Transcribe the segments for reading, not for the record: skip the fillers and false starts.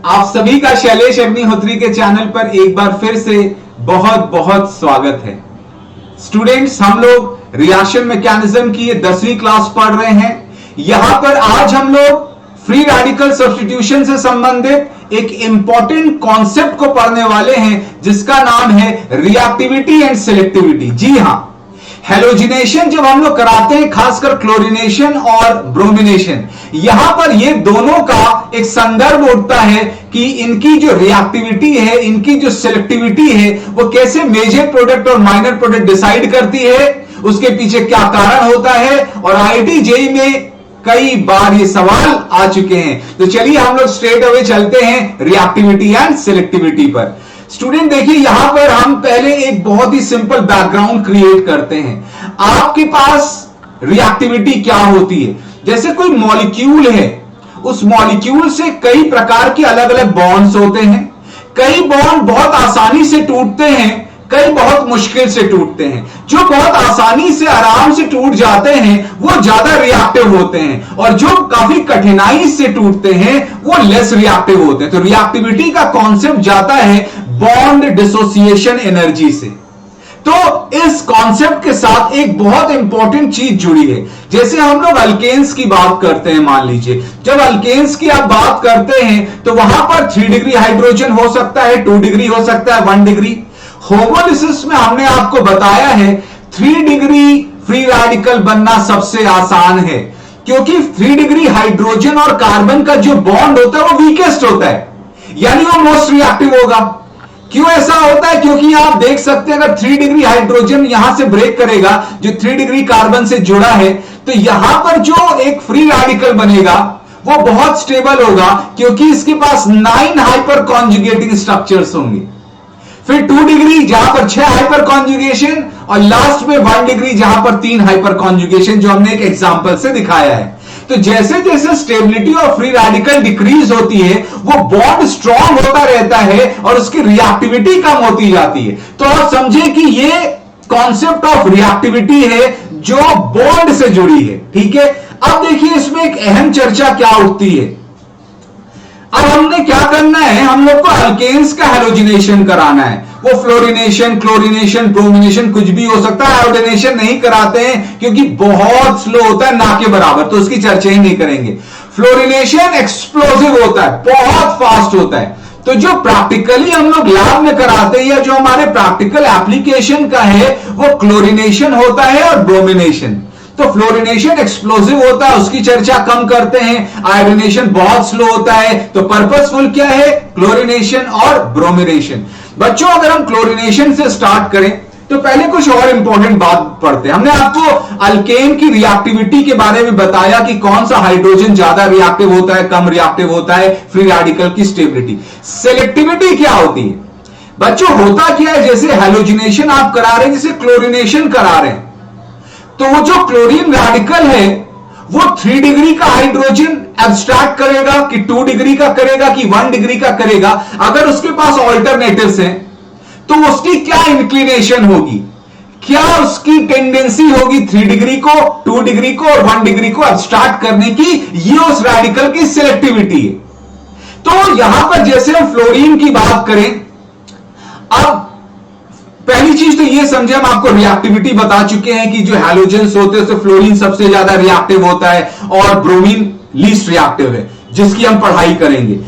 आप सभी का शैलेश अग्निहोत्री के चैनल पर एक बार फिर से बहुत बहुत स्वागत है। स्टूडेंट्स, हम लोग रिएक्शन मैकेनिज्म की ये 10वीं क्लास पढ़ रहे हैं। यहां पर आज हम लोग फ्री रेडिकल सब्स्टिट्यूशन से संबंधित एक इंपॉर्टेंट कॉन्सेप्ट को पढ़ने वाले हैं जिसका नाम है रिएक्टिविटी एंड सिलेक्टिविटी। जी हां, हेलोजिनेशन जब हम लोग कराते हैं, खासकर क्लोरीनेशन और ब्रोमिनेशन, यहां पर ये दोनों का एक संदर्भ उठता है कि इनकी जो रिएक्टिविटी है, इनकी जो सिलेक्टिविटी है, वो कैसे मेजर प्रोडक्ट और माइनर प्रोडक्ट डिसाइड करती है, उसके पीछे क्या कारण होता है। और आईआईटी जेईई में कई बार ये सवाल आ चुके हैं। तो चलिए हम लोग स्ट्रेट अवे चलते हैं रिएक्टिविटी एंड सिलेक्टिविटी पर। स्टूडेंट देखिए, यहां पर हम पहले एक बहुत ही सिंपल बैकग्राउंड क्रिएट करते हैं। आपके पास रिएक्टिविटी क्या होती है? जैसे कोई मॉलिक्यूल है, उस मॉलिक्यूल से कई प्रकार के अलग अलग बॉन्ड्स होते हैं। कई बॉन्ड बहुत आसानी से टूटते हैं, कई बहुत मुश्किल से टूटते हैं। जो बहुत आसानी से आराम से टूट जाते हैं वो ज्यादा रिएक्टिव होते हैं, और जो काफी कठिनाई से टूटते हैं वो लेस रिएक्टिव होते हैं। तो रिएक्टिविटी का कॉन्सेप्ट जाता है बॉन्ड डिसोसिएशन एनर्जी से। तो इस कॉन्सेप्ट के साथ एक बहुत इंपॉर्टेंट चीज जुड़ी है। जैसे हम लोग अल्केन्स की बात करते हैं, मान लीजिए जब अल्केन्स की आप बात करते हैं तो वहां पर 3 डिग्री हाइड्रोजन हो सकता है, 2 डिग्री हो सकता है, 1 डिग्री। होमोलिसिस में हमने आपको बताया है 3 डिग्री फ्री रेडिकल बनना सबसे आसान है, क्योंकि 3 डिग्री हाइड्रोजन और कार्बन का जो बॉन्ड होता है वो वीकेस्ट होता है, यानी वो मोस्ट रिएक्टिव होगा। क्यों ऐसा होता है? क्योंकि आप देख सकते हैं अगर 3 डिग्री हाइड्रोजन यहां से ब्रेक करेगा, जो 3 डिग्री कार्बन से जुड़ा है, तो यहां पर जो एक फ्री रेडिकल बनेगा वो बहुत स्टेबल होगा, क्योंकि इसके पास 9 हाइपर कॉन्जुगेटिंग स्ट्रक्चर्स होंगे। फिर 2 डिग्री जहां पर 6 हाइपर कॉन्जुगेशन, और लास्ट में 1 डिग्री जहां पर 3 हाइपर कॉन्जुगेशन, जो हमने एक एग्जांपल से दिखाया है। तो जैसे जैसे स्टेबिलिटी और फ्री रेडिकल डिक्रीज होती है, वो बॉन्ड स्ट्रॉन्ग होता रहता है और उसकी रिएक्टिविटी कम होती जाती है। तो आप समझे कि ये कॉन्सेप्ट ऑफ रिएक्टिविटी है जो बॉन्ड से जुड़ी है। ठीक है, अब देखिए इसमें एक अहम चर्चा क्या उठती है। अब हमने क्या करना है, हम लोग को अल्केन्स का हेलोजिनेशन कराना है। वो फ्लोरिनेशन, क्लोरिनेशन, ब्रोमिनेशन कुछ भी हो सकता है। आयोडीनेशन नहीं कराते हैं क्योंकि बहुत स्लो होता है, ना के बराबर, तो उसकी चर्चा ही नहीं करेंगे। फ्लोरिनेशन एक्सप्लोसिव होता है, बहुत फास्ट होता है। तो जो प्रैक्टिकली हम लोग लैब में कराते हैं या जो हमारे प्रैक्टिकल एप्लीकेशन का है, वो क्लोरिनेशन होता है और ब्रोमिनेशन। तो फ्लोरिनेशन एक्सप्लोसिव होता है, उसकी चर्चा कम करते हैं। आयोडीनेशन बहुत स्लो होता है। तो पर्पसफुल क्या है? क्लोरिनेशन और ब्रोमिनेशन। बच्चों, अगर हम क्लोरिनेशन से स्टार्ट करें तो पहले कुछ और इंपॉर्टेंट बात पढ़ते हैं। हमने आपको अल्केन की रिएक्टिविटी के बारे में बताया कि कौन सा हाइड्रोजन ज्यादा रिएक्टिव होता है, कम रिएक्टिव होता है, फ्री रेडिकल की स्टेबिलिटी। सिलेक्टिविटी क्या होती है? बच्चों, होता क्या है, जैसे हेलोजिनेशन आप करा रहे हैं, जैसे क्लोरिनेशन करा रहे हैं, तो वो जो क्लोरीन रेडिकल है वो 3 डिग्री का हाइड्रोजन एब्स्ट्रैक्ट करेगा कि 2 डिग्री का करेगा कि 1 डिग्री का करेगा। अगर उसके पास ऑल्टरनेटिव्स हैं तो उसकी क्या इंक्लिनेशन होगी, क्या उसकी टेंडेंसी होगी 3 डिग्री को, 2 डिग्री को और 1 डिग्री को एब्स्ट्रैक्ट करने की। ये उस रेडिकल की सिलेक्टिविटी है। तो यहां पर जैसे हम फ्लोरीन की बात करें, अब पहली चीज तो ये समझे, हम आपको रिएक्टिविटी बता चुके हैं कि जो हैलोजेंस होते हैं उससे फ्लोरीन सबसे ज्यादा रिएक्टिव होता है और ब्रोमीन लीस्ट रिएक्टिव है, जिसकी हम पढ़ाई करेंगे।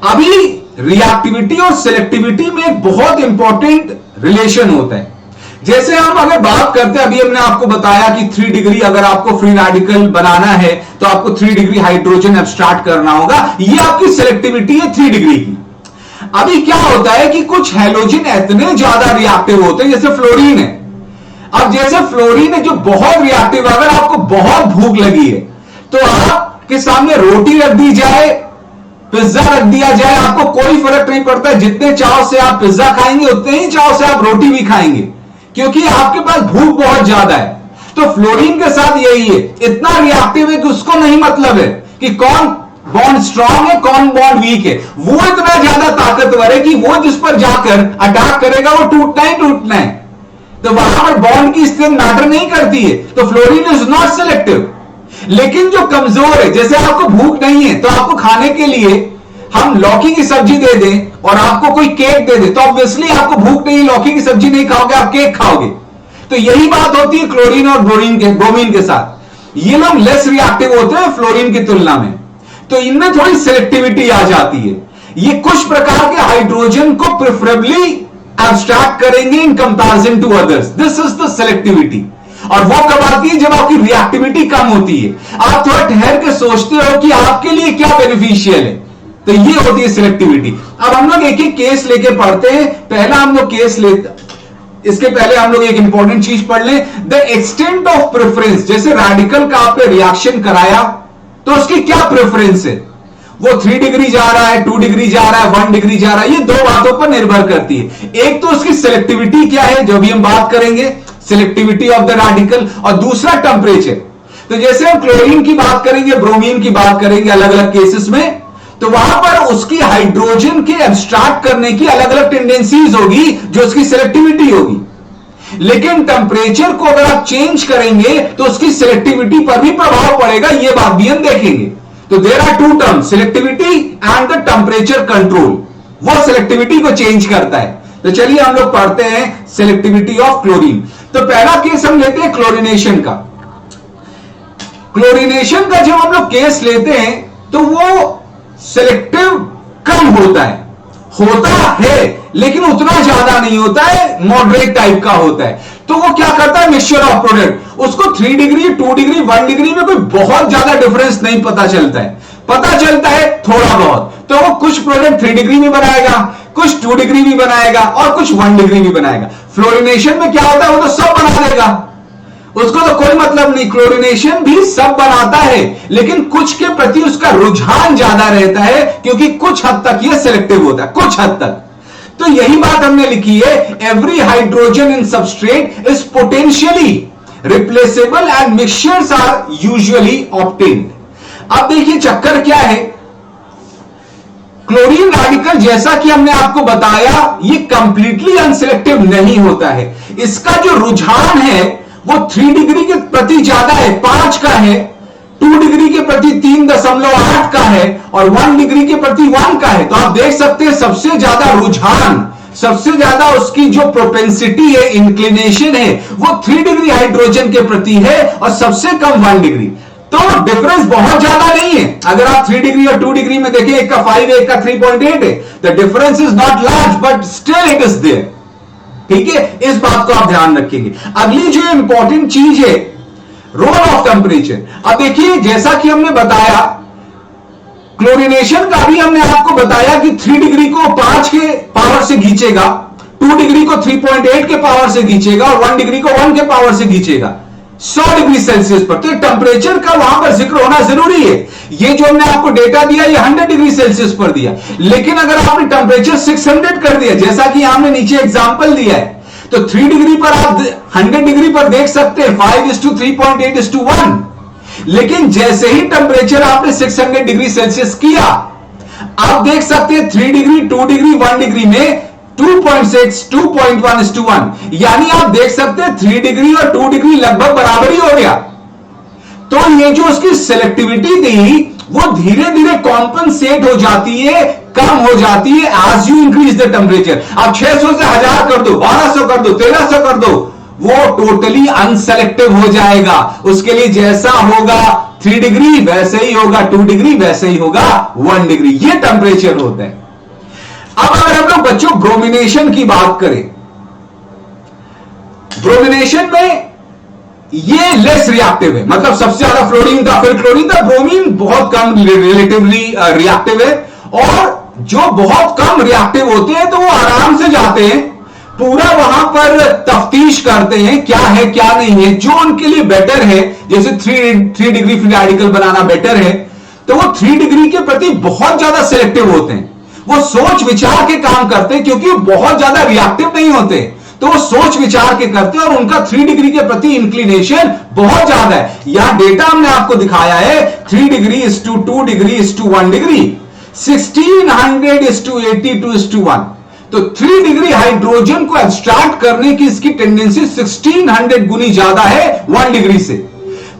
अभी रिएक्टिविटी और सिलेक्टिविटी में एक बहुत इंपॉर्टेंट रिलेशन होता है। जैसे हम अगर बात करते हैं, अभी हमने आपको बताया कि 3 डिग्री अगर आपको फ्री रेडिकल बनाना है तो आपको 3 डिग्री हाइड्रोजन एब्स्ट्रैक्ट करना होगा। ये आपकी सिलेक्टिविटी है 3 डिग्री की। अभी क्या होता है कि कुछ हैलोजन इतने ज्यादा रिएक्टिव होते हैं, जैसे फ्लोरीन है। अब जैसे फ्लोरीन है जो बहुत रिएक्टिव, अगर आपको बहुत भूख लगी है तो आपके सामने रोटी रख दी जाए, पिज्जा रख दिया जाए, आपको कोई फर्क नहीं पड़ता। जितने चाव से आप पिज्जा खाएंगे उतने ही चाव से आप रोटी भी खाएंगे, क्योंकि आपके पास भूख बहुत ज्यादा है। तो फ्लोरीन के साथ यही है, इतना रिएक्टिव है कि उसको नहीं मतलब है कि कौन बॉन्ड स्ट्रांग है, कौन बॉन्ड वीक है। वो इतना ज्यादा ताकतवर है कि वो जिस पर जाकर अटैक करेगा वो टूटना ही टूटना है। तो वहां पर बॉन्ड की स्थिति मैटर नहीं करती है। तो फ्लोरीन इज नॉट सिलेक्टिव। लेकिन जो कमजोर है, जैसे आपको भूख नहीं है तो आपको खाने के लिए हम लौकी की सब्जी दे दें और आपको कोई केक दे दे तो ऑब्वियसली आपको भूख नहीं, लौकी की सब्जी नहीं खाओगे, आप केक खाओगे। तो यही बात होती है क्लोरीन और ब्रोमीन के साथ। ये लोग लेस रिएक्टिव होते हैं फ्लोरीन की तुलना में, तो इनमें थोड़ी सिलेक्टिविटी आ जाती है। ये कुछ प्रकार के हाइड्रोजन को प्रेफरेबली एब्स्ट्रैक्ट करेंगे in comparison to others. This is the selectivity. और वो कब आती है? जब आपकी रिएक्टिविटी कम होती है, आप थोड़ा ठहर के सोचते हो कि आपके लिए क्या बेनिफिशियल है, तो ये होती है सिलेक्टिविटी। अब हम लोग एक एक केस लेके पढ़ते हैं। पहला हम लोग केस लेते, इसके पहले हम लोग एक इंपॉर्टेंट चीज पढ़ लें, द एक्सटेंट ऑफ प्रेफरेंस। जैसे रेडिकल का आपने रिएक्शन कराया तो उसकी क्या प्रेफरेंस है, वो 3 डिग्री जा रहा है, 2 डिग्री जा रहा है, 1 डिग्री जा रहा है, ये दो बातों पर निर्भर करती है। एक तो उसकी सिलेक्टिविटी क्या है, जो भी हम बात करेंगे, सिलेक्टिविटी ऑफ द रेडिकल, और दूसरा टेम्परेचर। तो जैसे हम क्लोरीन की बात करेंगे, ब्रोमीन की बात करेंगे अलग अलग केसेस में, तो वहां पर उसकी हाइड्रोजन के एब्स्ट्रैक्ट करने की अलग अलग टेंडेंसीज होगी, जो उसकी सिलेक्टिविटी होगी। लेकिन टेम्परेचर को अगर आप चेंज करेंगे तो उसकी सिलेक्टिविटी पर भी प्रभाव पड़ेगा, ये बात भी हम देखेंगे। तो there are two terms, selectivity and the temperature control. वो सिलेक्टिविटी को चेंज करता है। तो चलिए हम लोग पढ़ते हैं सिलेक्टिविटी ऑफ क्लोरीन। तो पहला केस हम लेते हैं क्लोरीनेशन का। क्लोरीनेशन का जब हम लोग केस लेते हैं तो वो सिलेक्टिव कम होता है लेकिन उतना ज्यादा नहीं होता है, मॉडरेट टाइप का होता है। तो वो क्या करता है, मिक्सचर ऑफ प्रोडक्ट, उसको 3 डिग्री 2 डिग्री 1 डिग्री में कोई बहुत ज्यादा डिफरेंस नहीं पता चलता है, पता चलता है थोड़ा बहुत। तो वो कुछ प्रोडक्ट 3 डिग्री में बनाएगा, कुछ 2 डिग्री भी बनाएगा और कुछ 1 डिग्री भी बनाएगा। फ्लोरिनेशन में क्या होता है, वो तो सब बना देगा, उसको तो कोई मतलब नहीं। क्लोरीनेशन भी सब बनाता है लेकिन कुछ के प्रति उसका रुझान ज्यादा रहता है, क्योंकि कुछ हद तक यह सिलेक्टिव होता है, कुछ हद तक। तो यही बात हमने लिखी है, every hydrogen in substrate is potentially replaceable and mixtures are usually obtained. अब देखिए चक्कर क्या है, क्लोरीन रेडिकल जैसा कि हमने आपको बताया ये कंप्लीटली अनसिलेक्टिव नहीं होता है। इसका जो रुझान है वो 3 डिग्री के प्रति ज्यादा है, 5 का है, 2 डिग्री के प्रति 3.8 का है और 1 डिग्री के प्रति 1 का है। तो आप देख सकते हैं सबसे ज्यादा रुझान, सबसे ज्यादा उसकी जो प्रोपेंसिटी है, इंक्लिनेशन है, वो 3 डिग्री हाइड्रोजन के प्रति है और सबसे कम 1 डिग्री। तो डिफरेंस बहुत ज्यादा नहीं है। अगर आप 3 डिग्री और 2 डिग्री में देखें, एक का 5 है, एक का 3.8 है, the difference is not large but still it is there. ठीक है, इस बात को आप ध्यान रखेंगे। अगली जो इंपॉर्टेंट चीज है, रोल ऑफ टेम्परेचर। अब देखिए जैसा कि हमने बताया, क्लोरीनेशन का भी हमने आपको बताया कि 3 डिग्री को 5 के पावर से खींचेगा, 2 डिग्री को 3.8 के पावर से खींचेगा और 1 डिग्री को 1 के पावर से खींचेगा 100 डिग्री सेल्सियस पर। तो टेम्परेचर का वहां पर जिक्र होना जरूरी है। ये जो हमने आपको डेटा दिया ये 100 डिग्री सेल्सियस पर दिया, लेकिन अगर आपने टेम्परेचर 600 कर दिया, जैसा कि हमने नीचे एग्जांपल दिया है, तो 3 डिग्री पर आप 100 डिग्री पर देख सकते हैं 5:3.8:1। लेकिन जैसे ही टेम्परेचर आपने 600 डिग्री सेल्सियस किया, आप देख सकते हैं 3 डिग्री 2 डिग्री 1 डिग्री में 2.6 2.1:1, यानी आप देख सकते हैं 3 डिग्री और 2 डिग्री लगभग बराबर ही हो गया। तो ये जो उसकी सिलेक्टिविटी थी वो धीरे धीरे कॉम्पनसेट हो जाती है, कम हो जाती है as you increase the temperature. आप 600 से 1000 कर दो, 1200 कर दो, 1300 कर दो, वो टोटली अनसेलेक्टिव हो जाएगा। उसके लिए जैसा होगा 3 डिग्री वैसे ही होगा, 2 डिग्री वैसे ही होगा 1 डिग्री। ये टेम्परेचर होता है। अब अगर हम लोग बच्चों ब्रोमिनेशन की बात करें, ब्रोमिनेशन में ये लेस रिएक्टिव है, मतलब सबसे ज्यादा फ्लोरीन था, फिर क्लोरीन था, ब्रोमीन बहुत कम रिलेटिवली रिएक्टिव है। और जो बहुत कम रिएक्टिव होते हैं तो वो आराम से जाते हैं, पूरा वहां पर तफ्तीश करते हैं क्या है क्या नहीं है, जो उनके लिए बेटर है। जैसे 3 डिग्री फ्री रेडिकल बनाना बेटर है, तो वो 3 डिग्री के प्रति बहुत ज्यादा सिलेक्टिव होते हैं। वो सोच विचार के काम करते हैं, क्योंकि वो बहुत ज्यादा रिएक्टिव नहीं होते, तो वो सोच विचार के करते हैं और उनका 3 डिग्री के प्रति इंक्लिनेशन बहुत ज्यादा है। यहां डेटा हमने आपको दिखाया है 3 degree is to 2 degree is to 1 degree, 1600 is to 82 is to 1। तो 3 डिग्री हाइड्रोजन को एक्सट्रैक्ट करने की इसकी टेंडेंसी 1600 गुनी ज्यादा है 1 डिग्री से।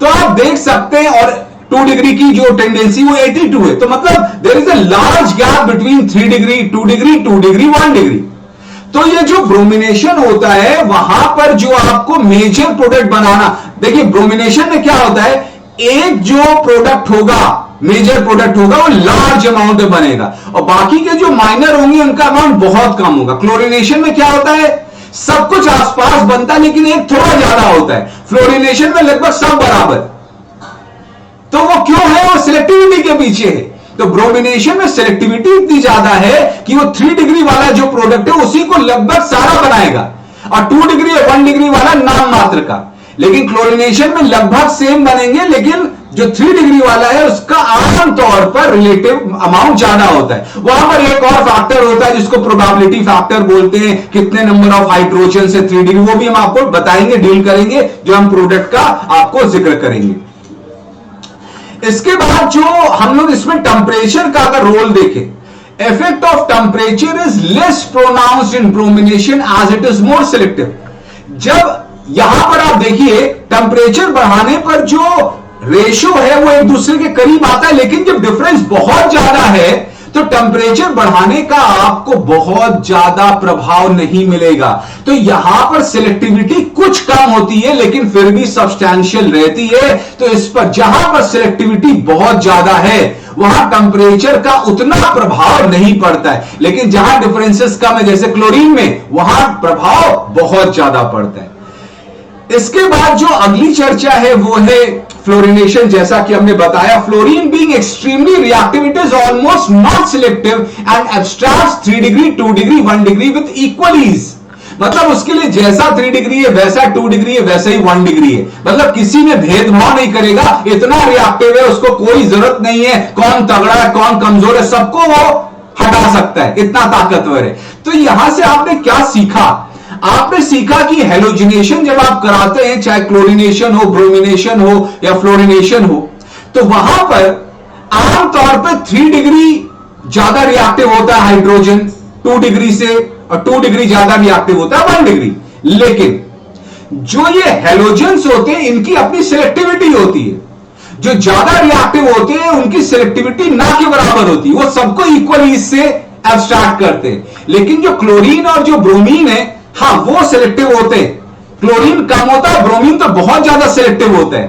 तो आप देख सकते हैं, और 2 डिग्री की जो टेंडेंसी वो 82 है, तो मतलब there is a large gap between 3 degree, 2 degree, 2 degree, 1 degree. तो ये जो ब्रोमिनेशन होता है वहां पर जो आपको मेजर प्रोडक्ट बनाना, देखिए ब्रोमिनेशन में क्या होता है, एक जो प्रोडक्ट होगा, मेजर प्रोडक्ट होगा, वो लार्ज अमाउंट में बनेगा और बाकी के जो माइनर होंगे उनका अमाउंट बहुत कम होगा। क्लोरीनेशन में क्या होता है, सब कुछ आसपास बनता है लेकिन एक थोड़ा ज्यादा होता है। फ्लोरीनेशन में लगभग सब बराबर। तो वो क्यों है, वो सिलेक्टिविटी के पीछे है। तो ब्रोमिनेशन में सिलेक्टिविटी इतनी ज्यादा है कि वो 3 डिग्री वाला जो प्रोडक्ट है उसी को लगभग सारा बनाएगा और 2 डिग्री या 1 डिग्री वाला नाम मात्र का। लेकिन क्लोरीनेशन में लगभग सेम बनेंगे, लेकिन जो 3 डिग्री वाला है उसका आमतौर पर रिलेटिव अमाउंट ज्यादा होता है। वहां पर एक और फैक्टर होता है जिसको प्रोबेबिलिटी फैक्टर बोलते हैं, कितने नंबर ऑफ हाइड्रोजन से 3 डिग्री, वो भी हम आपको बताएंगे, डील करेंगे जो हम प्रोडक्ट का आपको जिक्र करेंगे। इसके बाद जो हम लोग इसमें टेंपरेचर का अगर रोल देखें, effect of temperature is less pronounced in bromination as it is more selective. जब यहां पर आप देखिए टेंपरेचर बढ़ाने पर जो रेशो है वो एक दूसरे के करीब आता है, लेकिन जब डिफरेंस बहुत ज्यादा है तो टेंपरेचर बढ़ाने का आपको बहुत ज्यादा प्रभाव नहीं मिलेगा। तो यहां पर सिलेक्टिविटी कुछ कम होती है लेकिन फिर भी सब्सटैंशियल रहती है। तो इस पर जहां पर सिलेक्टिविटी बहुत ज्यादा है वहां टेंपरेचर का उतना प्रभाव नहीं पड़ता है, लेकिन जहां डिफरेंसेस कम है जैसे क्लोरीन में, वहां प्रभाव बहुत ज्यादा पड़ता है। इसके बाद जो अगली चर्चा है वो है फ्लोरिनेशन। जैसा कि हमने बताया, fluorine being extremely reactive, it is almost not selective and abstracts 3 degree, 2 degree, 1 degree with equal ease. मतलब उसके लिए जैसा 3 डिग्री है वैसा 2 डिग्री है वैसा ही 1 डिग्री है। मतलब किसी में भेदभाव नहीं करेगा, इतना रिएक्टिव है उसको कोई जरूरत नहीं है कौन तगड़ा है कौन कमजोर है, सबको वो हटा सकता है, इतना ताकतवर है। तो यहां से आपने क्या सीखा, आपने सीखा कि हेलोजिनेशन जब आप कराते हैं, चाहे क्लोरीनेशन हो, ब्रोमिनेशन हो या फ्लोरिनेशन हो, तो वहां पर आमतौर पर 3 डिग्री ज्यादा रिएक्टिव होता है हाइड्रोजन 2 डिग्री से, और 2 डिग्री ज्यादा रिएक्टिव होता है 1 डिग्री। लेकिन जो ये हेलोजेंस होते हैं इनकी अपनी सिलेक्टिविटी होती है। जो ज्यादा रिएक्टिव होते हैं उनकी सिलेक्टिविटी ना के बराबर होती है, वो सबको इक्वल ईज से एब्स्ट्रैक्ट करते हैं। लेकिन जो क्लोरीन और जो ब्रोमीन है, हाँ वो सिलेक्टिव होते हैं। क्लोरीन कम होता है, ब्रोमीन तो बहुत ज्यादा सिलेक्टिव होता है।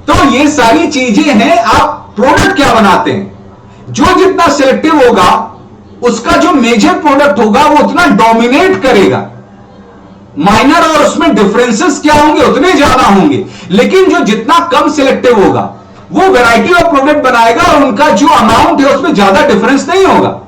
तो ये सारी चीजें हैं। आप प्रोडक्ट क्या बनाते हैं, जो जितना सिलेक्टिव होगा उसका जो मेजर प्रोडक्ट होगा वो उतना डोमिनेट करेगा। माइनर और उसमें डिफरेंसेस क्या होंगे, उतने ज्यादा होंगे। लेकिन जो जितना कम सिलेक्टिव होगा वो वैरायटी ऑफ प्रोडक्ट बनाएगा और उनका जो अमाउंट है उसमें ज्यादा डिफरेंस नहीं होगा।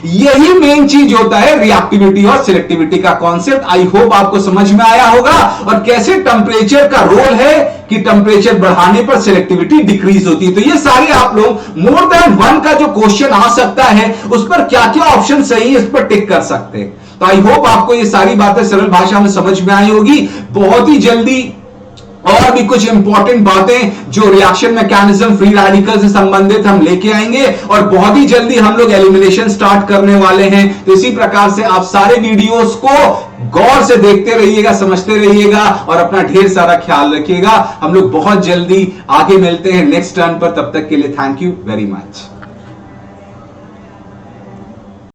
यही मेन चीज होता है रिएक्टिविटी और सिलेक्टिविटी का कॉन्सेप्ट। आई होप आपको समझ में आया होगा, और कैसे टेंपरेचर का रोल है कि टेंपरेचर बढ़ाने पर सिलेक्टिविटी डिक्रीज होती है। तो ये सारे आप लोग मोर देन 1 का जो क्वेश्चन आ सकता है उस पर क्या क्या ऑप्शन सही है इस पर टिक कर सकते हैं। तो आई होप आपको ये सारी बातें सरल भाषा में समझ में आई होगी। बहुत ही जल्दी और भी कुछ इंपॉर्टेंट बातें जो रिएक्शन मैकेनिज्म, फ्री रेडिकल से संबंधित हम लेके आएंगे, और बहुत ही जल्दी हम लोग एलिमिनेशन स्टार्ट करने वाले हैं। तो इसी प्रकार से आप सारे वीडियोस को गौर से देखते रहिएगा, समझते रहिएगा और अपना ढेर सारा ख्याल रखिएगा। हम लोग बहुत जल्दी आगे मिलते हैं नेक्स्ट टर्न पर। तब तक के लिए थैंक यू वेरी मच।